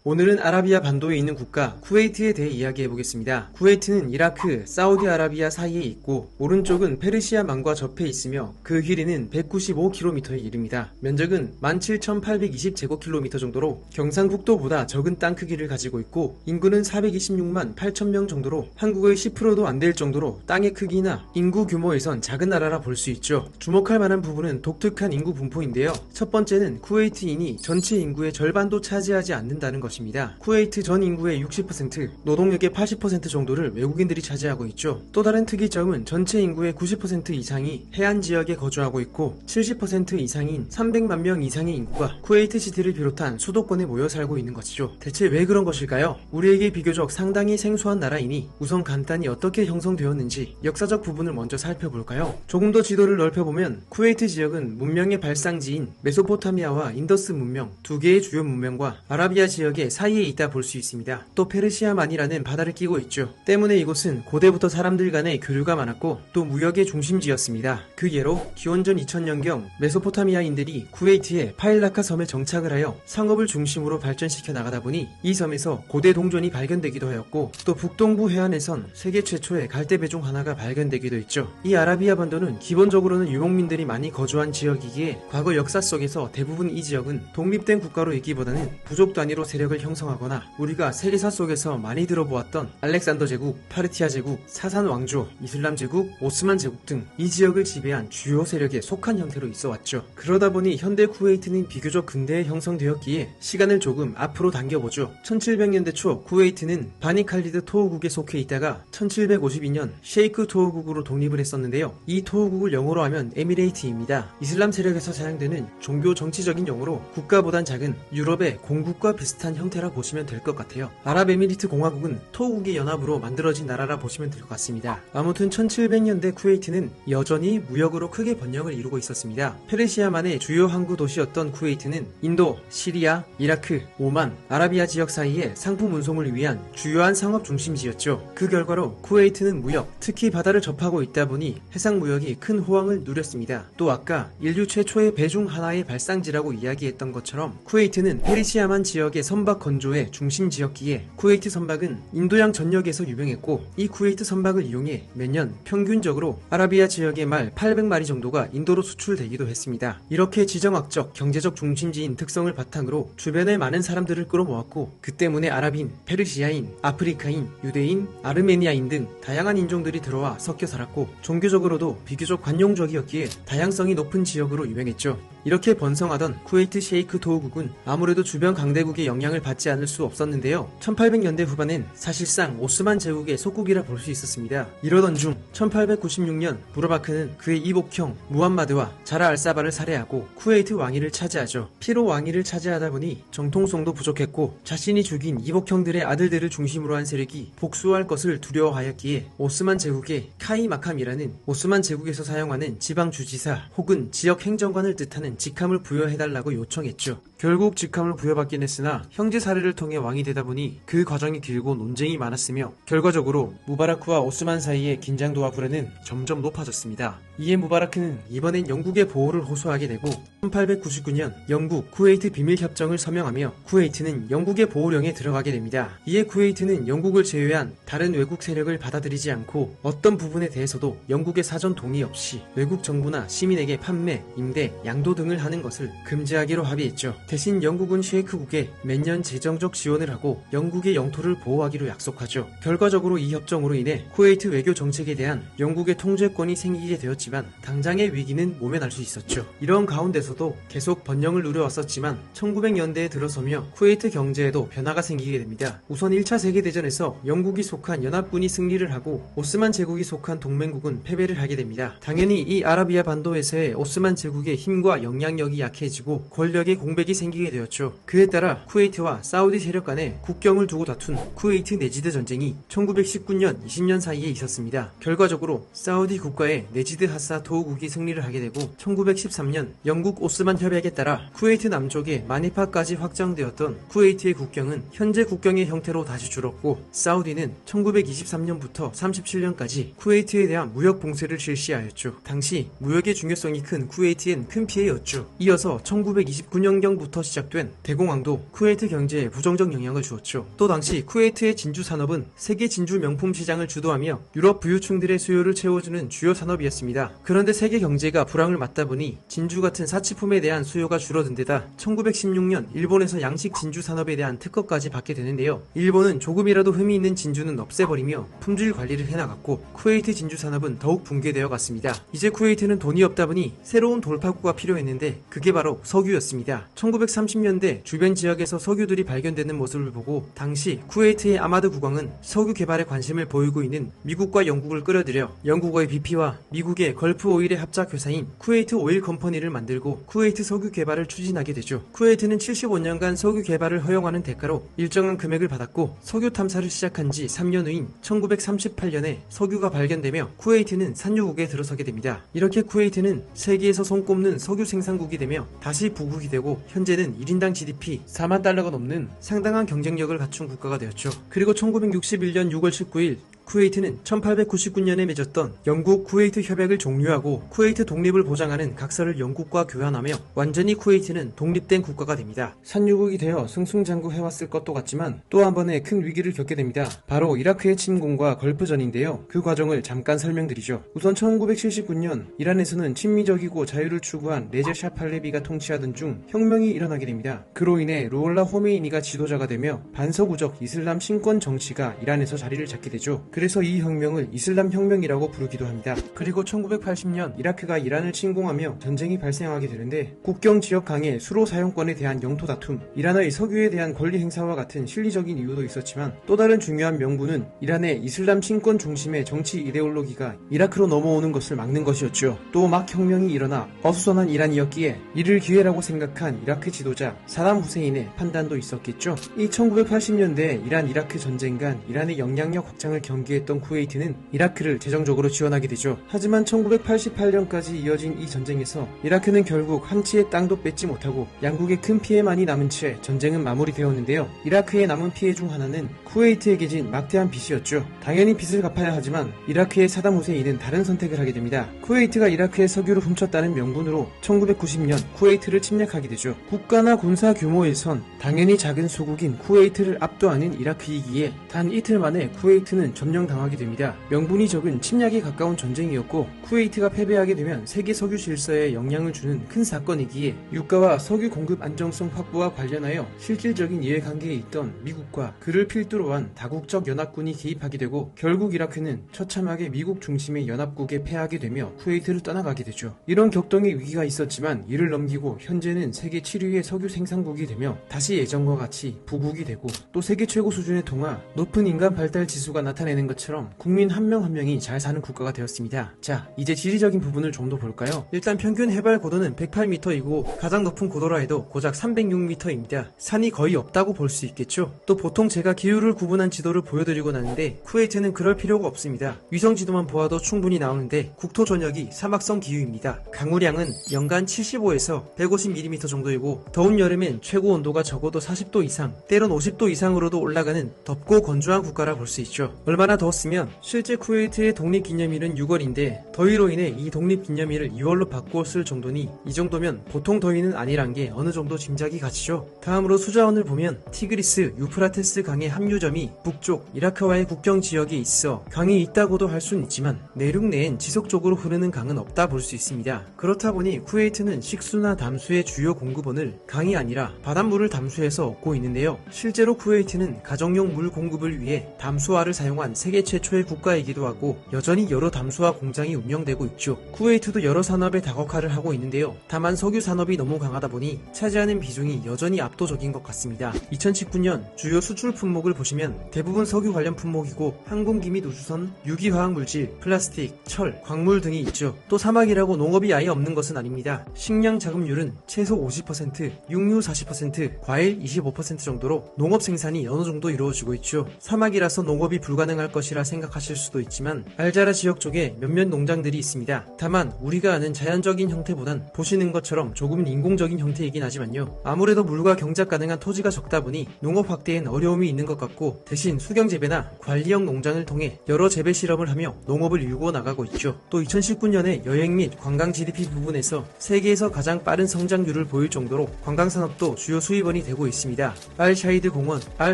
오늘은 아라비아 반도에 있는 국가 쿠웨이트에 대해 이야기해보겠습니다. 쿠웨이트는 이라크, 사우디아라비아 사이에 있고 오른쪽은 페르시아만과 접해 있으며 그 길이는 195km에 이릅니다. 면적은 17,820제곱킬로미터 정도로 경상북도보다 적은 땅 크기를 가지고 있고 인구는 426만 8천명 정도로 한국의 10%도 안 될 정도로 땅의 크기나 인구 규모에선 작은 나라라 볼 수 있죠. 주목할 만한 부분은 독특한 인구 분포인데요. 첫 번째는 쿠웨이트인이 전체 인구의 절반도 차지하지 않는다는 것입니다. 쿠웨이트 전 인구의 60%, 노동력의 80% 정도를 외국인들이 차지하고 있죠. 또 다른 특이점은 전체 인구의 90% 이상이 해안 지역에 거주하고 있고 70% 이상인 300만 명 이상의 인구가 쿠웨이트 시티를 비롯한 수도권에 모여 살고 있는 것이죠. 대체 왜 그런 것일까요? 우리에게 비교적 상당히 생소한 나라이니 우선 간단히 어떻게 형성되었는지 역사적 부분을 먼저 살펴볼까요? 조금 더 지도를 넓혀보면 쿠웨이트 지역은 문명의 발상지인 메소포타미아와 인더스 문명, 두 개의 주요 문명과 아라비아 지역의 사이에 있다 볼 수 있습니다. 또 페르시아만이라는 바다를 끼고 있죠. 때문에 이곳은 고대부터 사람들 간의 교류가 많았고 또 무역의 중심지였습니다. 그 예로 기원전 2000년경 메소포타미아인들이 쿠웨이트의 파일라카 섬에 정착을 하여 상업을 중심으로 발전시켜 나가다 보니 이 섬에서 고대 동전이 발견되기도 하였고 또 북동부 해안에선 세계 최초의 갈대배 중 하나가 발견되기도 했죠. 이 아라비아 반도는 기본적으로는 유목민들이 많이 거주한 지역이기에 과거 역사 속에서 대부분 이 지역은 독립된 국가로 있기보다는 부족 단위로 세력을 형성하거나 우리가 세계사 속에서 많이 들어보았던 알렉산더 제국, 파르티아 제국, 사산 왕조, 이슬람 제국, 오스만 제국 등 이 지역을 지배한 주요 세력에 속한 형태로 있어왔죠. 그러다 보니 현대 쿠웨이트는 비교적 근대에 형성되었기에 시간을 조금 앞으로 당겨보죠. 1700년대 초 쿠웨이트는 바니 칼리드 토호국에 속해 있다가 1752년 셰이크 토호국으로 독립을 했었는데요. 이 토호국을 영어로 하면 에미레이트입니다. 이슬람 세력에서 사용되는 종교 정치적인 용어로 국가보단 작은 유럽의 공국과 비슷한 형태라 보시면 될 것 같아요. 아랍에미리트 공화국은 토국의 연합으로 만들어진 나라라 보시면 될 것 같습니다. 아무튼 1700년대 쿠웨이트는 여전히 무역으로 크게 번영을 이루고 있었습니다. 페르시아만의 주요 항구 도시였던 쿠웨이트는 인도, 시리아, 이라크, 오만, 아라비아 지역 사이에 상품 운송을 위한 주요한 상업 중심지였죠. 그 결과로 쿠웨이트는 무역, 특히 바다를 접하고 있다 보니 해상 무역이 큰 호황을 누렸습니다. 또 아까 인류 최초의 배 중 하나의 발상지라고 이야기했던 것처럼 쿠웨이트는 페르시아만 지역의 선박 건조의 중심 지역기에 쿠웨이트 선박은 인도양 전역에서 유명했고 이 쿠웨이트 선박을 이용해 매년 평균적으로 아라비아 지역의 말 800마리 정도가 인도로 수출되기도 했습니다. 이렇게 지정학적, 경제적 중심지인 특성을 바탕으로 주변에 많은 사람들을 끌어모았고 그 때문에 아랍인, 페르시아인, 아프리카인, 유대인, 아르메니아인 등 다양한 인종들이 들어와 섞여 살았고 종교적으로도 비교적 관용적이었기에 다양성이 높은 지역으로 유명했죠. 이렇게 번성하던 쿠웨이트 셰이크 토호국은 아무래도 주변 강대국의 영향을 받지 않을 수 없었는데요. 1800년대 후반엔 사실상 오스만 제국의 속국이라 볼 수 있었습니다. 이러던 중 1896년 부르바크는 그의 이복형 무함마드와 자라 알사바를 살해하고 쿠웨이트 왕위를 차지하죠. 피로 왕위를 차지하다 보니 정통성도 부족했고 자신이 죽인 이복형들의 아들들을 중심으로 한 세력이 복수할 것을 두려워하였기에 오스만 제국의 카이 마캄이라는 오스만 제국에서 사용하는 지방주지사 혹은 지역 행정관을 뜻하는 직함을 부여해달라고 요청했죠. 결국 직함을 부여받긴 했으나 형제 사례를 통해 왕이 되다 보니 그 과정이 길고 논쟁이 많았으며 결과적으로 무바라크와 오스만 사이의 긴장도와 불화는 점점 높아졌습니다. 이에 무바라크는 이번엔 영국의 보호를 호소하게 되고 1899년 영국 쿠웨이트 비밀협정을 서명하며 쿠웨이트는 영국의 보호령에 들어가게 됩니다. 이에 쿠웨이트는 영국을 제외한 다른 외국 세력을 받아들이지 않고 어떤 부분에 대해서도 영국의 사전 동의 없이 외국 정부나 시민에게 판매, 임대, 양도 등을 하는 것을 금지하기로 합의했죠. 대신 영국은 셰이크국에 매년 재정적 지원을 하고 영국의 영토를 보호하기로 약속하죠. 결과적으로 이 협정으로 인해 쿠웨이트 외교 정책에 대한 영국의 통제권이 생기게 되었지만 당장의 위기는 모면할 수 있었죠. 이런 가운데서도 계속 번영을 누려왔었지만 1900년대에 들어서며 쿠웨이트 경제에도 변화가 생기게 됩니다. 우선 1차 세계대전에서 영국이 속한 연합군이 승리를 하고 오스만 제국이 속한 동맹국은 패배를 하게 됩니다. 당연히 이 아라비아 반도에서의 오스만 제국의 힘과 영향력이 약해지고 권력의 공백이 생기게 되었죠. 그에 따라 쿠웨이트와 사우디 세력 간에 국경을 두고 다툰 쿠웨이트 네지드 전쟁이 1919년 20년 사이에 있었습니다. 결과적으로 사우디 국가의 네지드 하사 도우국이 승리를 하게 되고 1913년 영국 오스만 협약에 따라 쿠웨이트 남쪽에 마니파까지 확장되었던 쿠웨이트의 국경은 현재 국경의 형태로 다시 줄었고 사우디는 1923년부터 37년까지 쿠웨이트에 대한 무역 봉쇄를 실시하였죠. 당시 무역의 중요성이 큰 쿠웨이트엔 큰 피해였죠. 이어서 1929년경부터 시작된 대공황도 쿠웨이트 경제에 부정적 영향을 주었죠. 또 당시 쿠웨이트의 진주 산업은 세계 진주 명품 시장을 주도하며 유럽 부유층들의 수요를 채워주는 주요 산업이었습니다. 그런데 세계 경제가 불황을 맞다 보니 진주 같은 사치품에 대한 수요가 줄어든 데다 1916년 일본에서 양식 진주 산업에 대한 특허까지 받게 되는데요. 일본은 조금이라도 흠이 있는 진주는 없애버리며 품질 관리를 해나갔고 쿠웨이트 진주 산업은 더욱 붕괴되어 갔습니다. 이제 쿠웨이트는 돈이 없다 보니 새로운 돌파구가 필요했는데 그게 바로 석유였습니다. 1930년대 주변 지역에서 석유들이 발견되는 모습을 보고 당시 쿠웨이트의 아마드 국왕은 석유 개발에 관심을 보이고 있는 미국과 영국을 끌어들여 영국의 BP와 미국의 걸프 오일의 합작 회사인 쿠웨이트 오일 컴퍼니를 만들고 쿠웨이트 석유 개발을 추진하게 되죠. 쿠웨이트는 75년간 석유 개발을 허용하는 대가로 일정한 금액을 받았고 석유 탐사를 시작한 지 3년 후인 1938년에 석유가 발견되며 쿠웨이트는 산유국에 들어서게 됩니다. 이렇게 쿠웨이트는 세계에서 손꼽는 석유 생산국이 되며 다시 부국이 되고 현재는 1인당 GDP 4만 달러가 넘는 상당한 경쟁력을 갖춘 국가가 되었죠. 그리고 1961년 6월 19일 쿠웨이트는 1899년에 맺었던 영국 쿠웨이트 협약을 종료하고 쿠웨이트 독립을 보장하는 각서를 영국과 교환하며 완전히 쿠웨이트는 독립된 국가가 됩니다. 산유국이 되어 승승장구해왔을 것도 같지만 또 한 번의 큰 위기를 겪게 됩니다. 바로 이라크의 침공과 걸프전인데요. 그 과정을 잠깐 설명드리죠. 우선 1979년 이란에서는 친미적이고 자유를 추구한 레제 샤 팔레비가 통치하던 중 혁명이 일어나게 됩니다. 그로 인해 루올라 호메이니가 지도자가 되며 반서구적 이슬람 신권 정치가 이란에서 자리를 잡게 되죠. 그래서 이 혁명을 이슬람 혁명이라고 부르기도 합니다. 그리고 1980년 이라크가 이란을 침공하며 전쟁이 발생하게 되는데 국경 지역 강의 수로 사용권에 대한 영토 다툼, 이란의 석유에 대한 권리 행사와 같은 실리적인 이유도 있었지만 또 다른 중요한 명분은 이란의 이슬람 신권 중심의 정치 이데올로기가 이라크로 넘어오는 것을 막는 것이었죠. 또 막 혁명이 일어나 어수선한 이란이었기에 이를 기회라고 생각한 이라크 지도자 사담 후세인의 판단도 있었겠죠. 이 1980년대 이란 이라크 전쟁 간 이란의 영향력 확장을 경계했던 쿠웨이트는 이라크를 재정적으로 지원하게 되죠. 하지만 1988년까지 이어진 이 전쟁에서 이라크는 결국 한 치의 땅도 뺏지 못하고 양국의 큰 피해만이 남은 채 전쟁은 마무리되었는데요. 이라크의 남은 피해 중 하나는 쿠웨이트에게 진 막대한 빚이었죠. 당연히 빚을 갚아야 하지만 이라크의 사담 후세인은 다른 선택을 하게 됩니다. 쿠웨이트가 이라크의 석유를 훔쳤다는 명분으로 1990년 쿠웨이트를 침략하게 되죠. 국가나 군사 규모에선 당연히 작은 소국인 쿠웨이트를 압도하는 이라크이기에 단 이틀 만에 쿠웨이트는 점령당하게 됩니다. 명분이 적은 침략에 가까운 전쟁이었고 쿠웨이트가 패배하게 되면 세계 석유 질서에 영향을 주는 큰 사건이기에 유가와 석유 공급 안정성 확보와 관련하여 실질적인 이해관계에 있던 미국과 그를 필두로 한 다국적 연합군이 개입하게 되고 결국 이라크는 처참하게 미국 중심의 연합국에 패하게 되며 쿠웨이트를 떠나가게 되죠. 이런 격동의 위기가 있었지만 이를 넘기고 현재는 세계 7위의 석유 생산국이 되며 다시 예전과 같이 부국이 되고 또 세계 최고 수준의 통화, 높은 인간 발달 지수가 나타내는 것처럼 국민 한 명 한 명이 잘 사는 국가가 되었습니다. 자, 이제 지리적인 부분을 좀 더 볼까요? 일단 평균 해발 고도는 108m이고 가장 높은 고도라 해도 고작 306m입니다. 산이 거의 없다고 볼 수 있겠죠? 또 보통 제가 기후를 구분한 지도를 보여드리곤 하는데 쿠웨이트는 그럴 필요가 없습니다. 위성 지도만 보아도 충분히 나오는데 국토 전역이 사막성 기후입니다. 강우량은 연간 75에서 150mm 정도이고 더운 여름엔 최고 온도가 적어도 40도 이상, 때론 50도 이상으로도 올라가는 덥고 건조한 국가라 볼 수 있죠. 얼마나 더웠으면 실제 쿠웨이트의 독립기념일은 6월인데 더위로 인해 이 독립기념일을 2월로 바꾸었을 정도니 이 정도면 보통 더위는 아니란 게 어느 정도 짐작이 가시죠. 다음으로 수자원을 보면 티그리스, 유프라테스 강의 합류점이 북쪽 이라크와의 국경 지역에 있어 강이 있다고도 할 수는 있지만 내륙 내엔 지속적으로 흐르는 강은 없다 볼 수 있습니다. 그렇다 보니 쿠웨이트는 식수나 담수의 주요 공급원을 강이 아니라 바닷물을 담수해서 얻고 있는데요. 실제로 쿠웨이트는 가정용 물 공급을 위해 담수화를 사용한 세계 최초의 국가이기도 하고 여전히 여러 담수화 공장이 운영되고 있죠. 쿠웨이트도 여러 산업에 다각화를 하고 있는데요. 다만 석유 산업이 너무 강하다 보니 차지하는 비중이 여전히 압도적인 것 같습니다. 2019년 주요 수출 품목을 보시면 대부분 석유 관련 품목이고 항공기 및 우주선, 유기화학물질, 플라스틱, 철, 광물 등이 있죠. 또 사막이라고 농업이 아예 없는 것은 아닙니다. 식량 자급률은 채소 50%, 육류 40%, 과일 25% 정도로 농업 생산이 어느 정도 이루어지고 있죠. 사막이라서 농업이 불가능할 당연할 것이라 생각하실 수도 있지만 알자라 지역 쪽에 몇몇 농장들이 있습니다. 다만 우리가 아는 자연적인 형태보단 보시는 것처럼 조금은 인공적인 형태이긴 하지만요. 아무래도 물과 경작 가능한 토지가 적다 보니 농업 확대엔 어려움이 있는 것 같고 대신 수경재배나 관리형 농장을 통해 여러 재배 실험을 하며 농업을 일구어 나가고 있죠. 또 2019년에 여행 및 관광 GDP 부분에서 세계에서 가장 빠른 성장률을 보일 정도로 관광산업도 주요 수입원이 되고 있습니다. 알 샤이드 공원, 알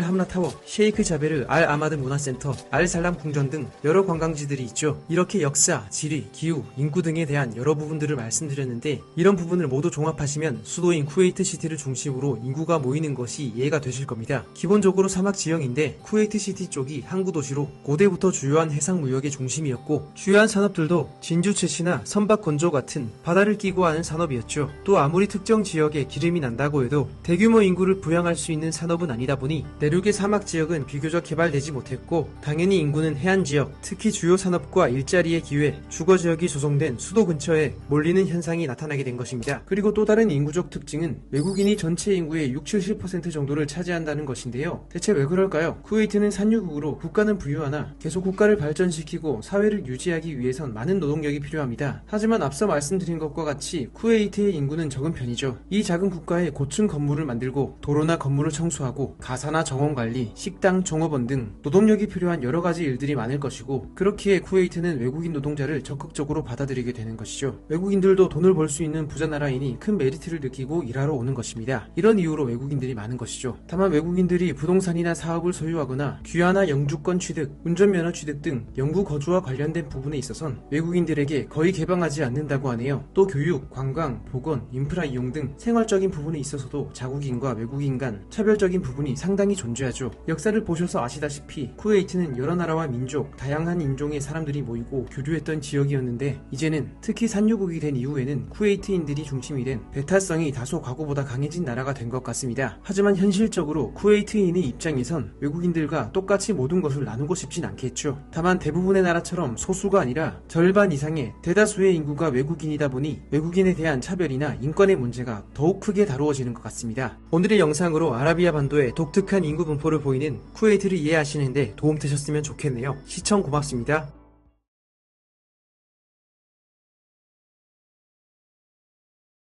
함라타워, 셰이크 자베르 알 아마드 문화센터, 알 살람 궁전 등 여러 관광지들이 있죠. 이렇게 역사, 지리, 기후, 인구 등에 대한 여러 부분들을 말씀드렸는데 이런 부분을 모두 종합하시면 수도인 쿠웨이트 시티를 중심으로 인구가 모이는 것이 이해가 되실 겁니다. 기본적으로 사막 지형인데 쿠웨이트 시티 쪽이 항구 도시로 고대부터 주요한 해상 무역의 중심이었고 주요한 산업들도 진주 채취나 선박 건조 같은 바다를 끼고 하는 산업이었죠. 또 아무리 특정 지역에 기름이 난다고 해도 대규모 인구를 부양할 수 있는 산업은 아니다 보니 내륙의 사막 지역은 비교적 개발되지 못했고 당연히 인구는 해안 지역, 특히 주요 산업과 일자리의 기회, 주거 지역이 조성된 수도 근처에 몰리는 현상이 나타나게 된 것입니다. 그리고 또 다른 인구적 특징은 외국인이 전체 인구의 60-70% 정도를 차지한다는 것인데요. 대체 왜 그럴까요? 쿠웨이트는 산유국으로 국가는 부유하나 계속 국가를 발전시키고 사회를 유지하기 위해선 많은 노동력이 필요합니다. 하지만 앞서 말씀드린 것과 같이 쿠웨이트의 인구는 적은 편이죠. 이 작은 국가에 고층 건물을 만들고 도로나 건물을 청소하고 가사나 정원 관리, 식당, 종업원 등 노동력이 필요한 여러 가지 일들이 많을 것이고 그렇기에 쿠웨이트는 외국인 노동자를 적극적으로 받아들이게 되는 것이죠. 외국인들도 돈을 벌 수 있는 부자 나라이니 큰 메리트를 느끼고 일하러 오는 것입니다. 이런 이유로 외국인들이 많은 것이죠. 다만 외국인들이 부동산이나 사업을 소유하거나 귀화나 영주권 취득, 운전면허 취득 등 영구 거주와 관련된 부분에 있어선 외국인들에게 거의 개방하지 않는다고 하네요. 또 교육, 관광, 보건, 인프라 이용 등 생활적인 부분에 있어서도 자국인과 외국인 간 차별적인 부분이 상당히 존재하죠. 역사를 보셔서 아시다시피 쿠웨이트는 여러 나라와 민족, 다양한 인종의 사람들이 모이고 교류했던 지역이었는데 이제는 특히 산유국이 된 이후에는 쿠웨이트인들이 중심이 된 배타성이 다소 과거보다 강해진 나라가 된 것 같습니다. 하지만 현실적으로 쿠웨이트인의 입장에선 외국인들과 똑같이 모든 것을 나누고 싶진 않겠죠. 다만 대부분의 나라처럼 소수가 아니라 절반 이상의 대다수의 인구가 외국인이다 보니 외국인에 대한 차별이나 인권의 문제가 더욱 크게 다루어지는 것 같습니다. 오늘의 영상으로 아라비아 반도의 독특한 인구 분포를 보이는 쿠웨이트를 이해하시는데 도움 되셨으면 좋겠네요. 시청 고맙습니다.